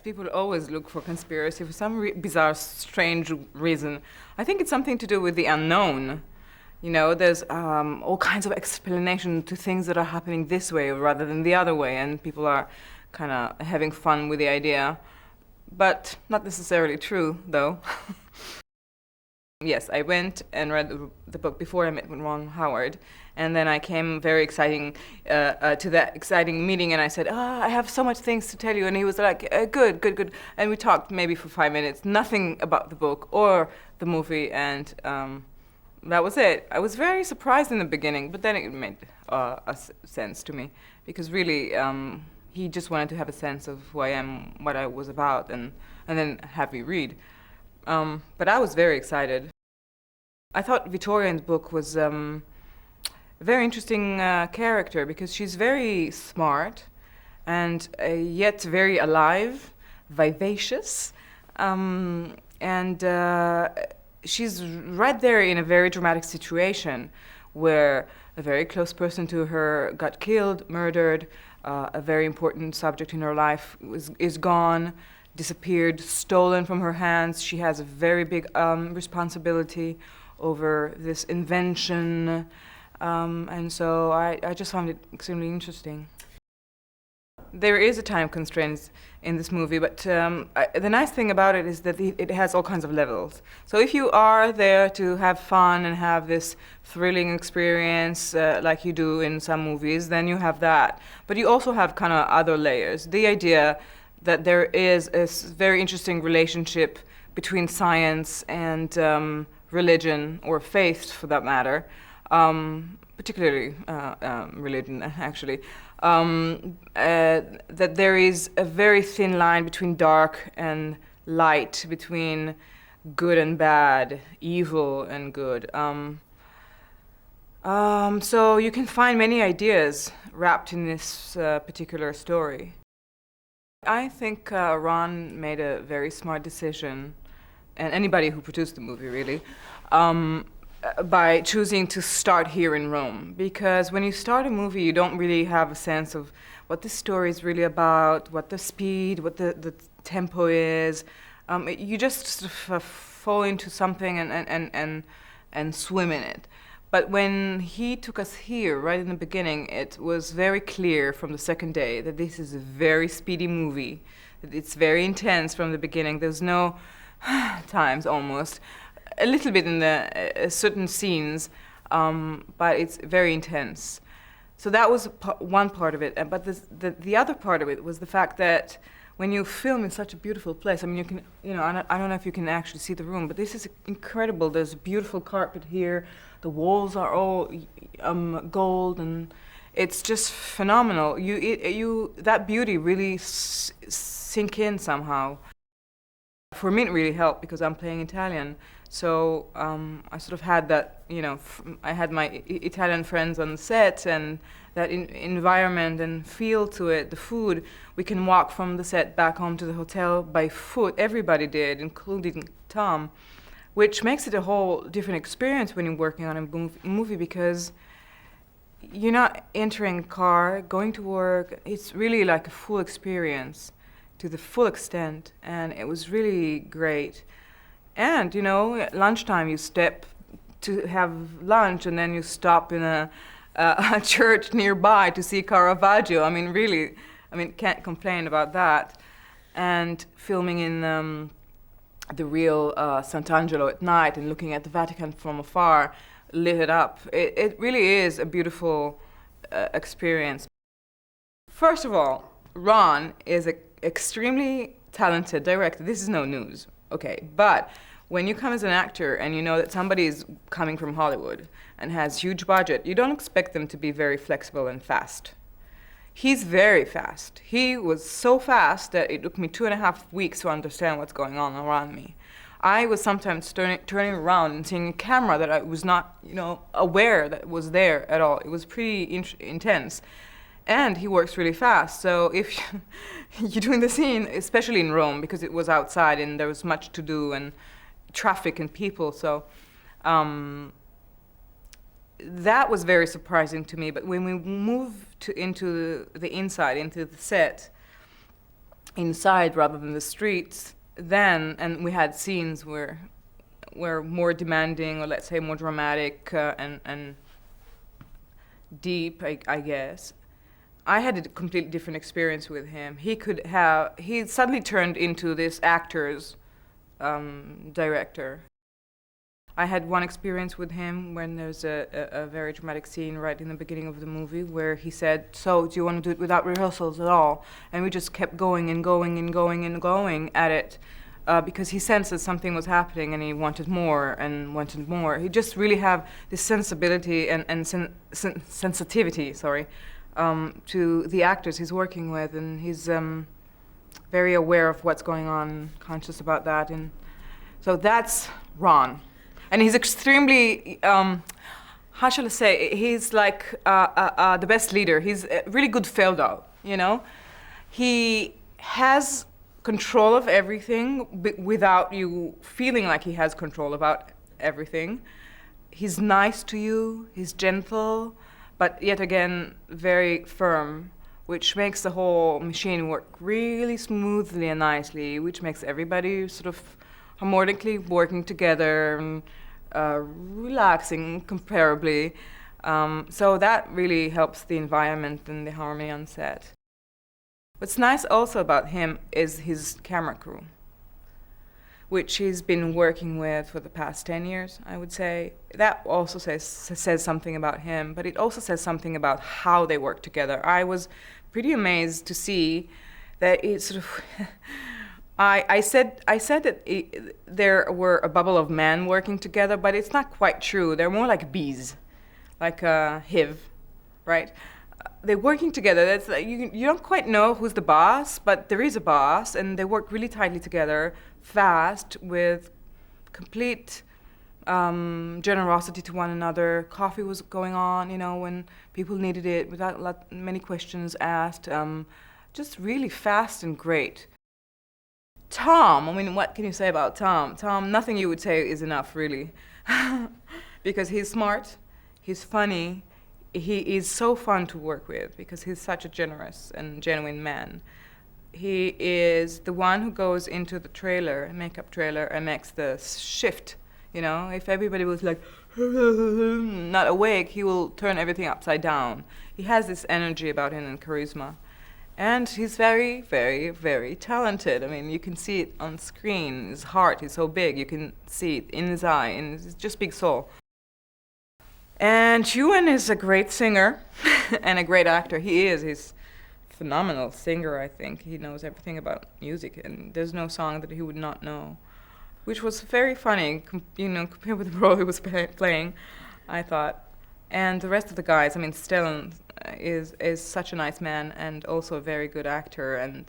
People always look for conspiracy for some bizarre, strange reason. I think it's something to do with the unknown. You know, there's all kinds of explanation to things that are happening this way rather than the other way, and people are kind of having fun with the idea. But not necessarily true, though. Yes, I went and read the book before I met with Ron Howard, and then I came very exciting to that exciting meeting, and I said, I have so much things to tell you, and he was like, good, and we talked maybe for 5 minutes, nothing about the book or the movie, and that was it. I was very surprised in the beginning, but then it made sense to me, because really he just wanted to have a sense of who I am, what I was about, and then have me read. But I was very excited. I thought Victoria's book was a very interesting character because she's very smart and yet very alive, vivacious, and she's right there in a very dramatic situation where a very close person to her got killed, murdered, a very important subject in her life is gone, disappeared, stolen from her hands. She has a very big responsibility over this invention, and so I just found it extremely interesting. There is a time constraint in this movie, but the nice thing about it is that it has all kinds of levels. So if you are there to have fun and have this thrilling experience like you do in some movies, then you have that. But you also have kind of other layers. The idea that there is a very interesting relationship between science and religion, or faith for that matter, particularly religion actually, that there is a very thin line between dark and light, between good and bad, evil and good. So you can find many ideas wrapped in this particular story. I think Ron made a very smart decision, and anybody who produced the movie really, by choosing to start here in Rome. Because when you start a movie, you don't really have a sense of what the story is really about, what the speed, what the tempo is. You just sort of fall into something and swim in it. But when he took us here, right in the beginning, it was very clear from the second day that this is a very speedy movie. That it's very intense from the beginning. There's no times almost, a little bit in the certain scenes, but it's very intense. So that was one part of it. But the other part of it was the fact that when you film in such a beautiful place, I mean, you can, I don't know if you can actually see the room, but this is incredible. There's a beautiful carpet here. The walls are all gold, and it's just phenomenal. That beauty really sink in somehow. For me, it really helped because I'm playing Italian. So I sort of had that, I had my Italian friends on the set, and that environment and feel to it, the food. We can walk from the set back home to the hotel by foot. Everybody did, including Tom, which makes it a whole different experience when you're working on a movie because you're not entering a car, going to work. It's really like a full experience to the full extent, and it was really great. And, at lunchtime you step to have lunch, and then you stop in a church nearby to see Caravaggio. I mean, really, can't complain about that. And filming in the real Sant'Angelo at night and looking at the Vatican from afar, lit it up. It really is a beautiful experience. First of all, Ron is an extremely talented director. This is no news, okay? But when you come as an actor and you know that somebody is coming from Hollywood and has huge budget, you don't expect them to be very flexible and fast. He's very fast. He was so fast that it took me 2.5 weeks to understand what's going on around me. I was sometimes turning around and seeing a camera that I was not, aware that was there at all. It was pretty intense. And he works really fast. So if you're doing the scene, especially in Rome, because it was outside and there was much to do and traffic and people, so that was very surprising to me. But when we moved into the inside, into the set, inside rather than the streets then, and we had scenes where were more demanding, or let's say more dramatic and deep, I guess. I had a completely different experience with him. He suddenly turned into this actor's director. I had one experience with him when there's a very dramatic scene right in the beginning of the movie where he said, "So, do you want to do it without rehearsals at all?" And we just kept going and going and going and going at it because he sensed that something was happening and he wanted more and wanted more. He just really have this sensibility and sensitivity, to the actors he's working with, and he's very aware of what's going on, conscious about that. And so that's Ron. And he's extremely, how shall I say, he's like the best leader. He's a really good fellow, you know? He has control of everything without you feeling like he has control about everything. He's nice to you, he's gentle, but yet again, very firm, which makes the whole machine work really smoothly and nicely, which makes everybody sort of harmonically working together and relaxing comparably. So that really helps the environment and the harmony on set. What's nice also about him is his camera crew, which he's been working with for the past 10 years, I would say. That also says something about him, but it also says something about how they work together. I was pretty amazed to see that it sort of I said that there were a bubble of men working together, but it's not quite true. They're more like bees, like a hive, right? They're working together. That's like, you don't quite know who's the boss, but there is a boss, and they work really tightly together, fast, with complete generosity to one another. Coffee was going on, you know, when people needed it, without many questions asked. Just really fast and great. Tom, I mean, what can you say about Tom? Tom, nothing you would say is enough, really. Because he's smart, he's funny, he is so fun to work with because he's such a generous and genuine man. He is the one who goes into the trailer, makeup trailer, and makes the shift. You know, if everybody was like, not awake, he will turn everything upside down. He has this energy about him and charisma. And he's very, very, very talented. I mean, you can see it on screen. His heart is so big. You can see it in his eye, and it's just big soul. And Ewan is a great singer and a great actor. He is. He's a phenomenal singer, I think. He knows everything about music, and there's no song that he would not know, which was very funny, compared with the role he was playing, I thought. And the rest of the guys, I mean, Stellan is such a nice man and also a very good actor and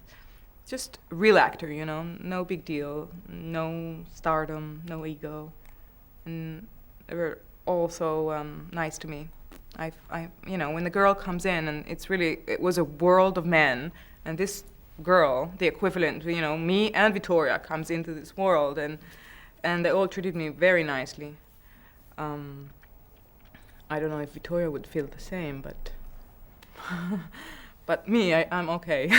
just a real actor, you know, no big deal, no stardom, no ego. And they were also nice to me. When the girl comes in, and it was a world of men, and this girl, the equivalent, me and Victoria comes into this world, and they all treated me very nicely. I don't know if Victoria would feel the same, but me, I'm okay.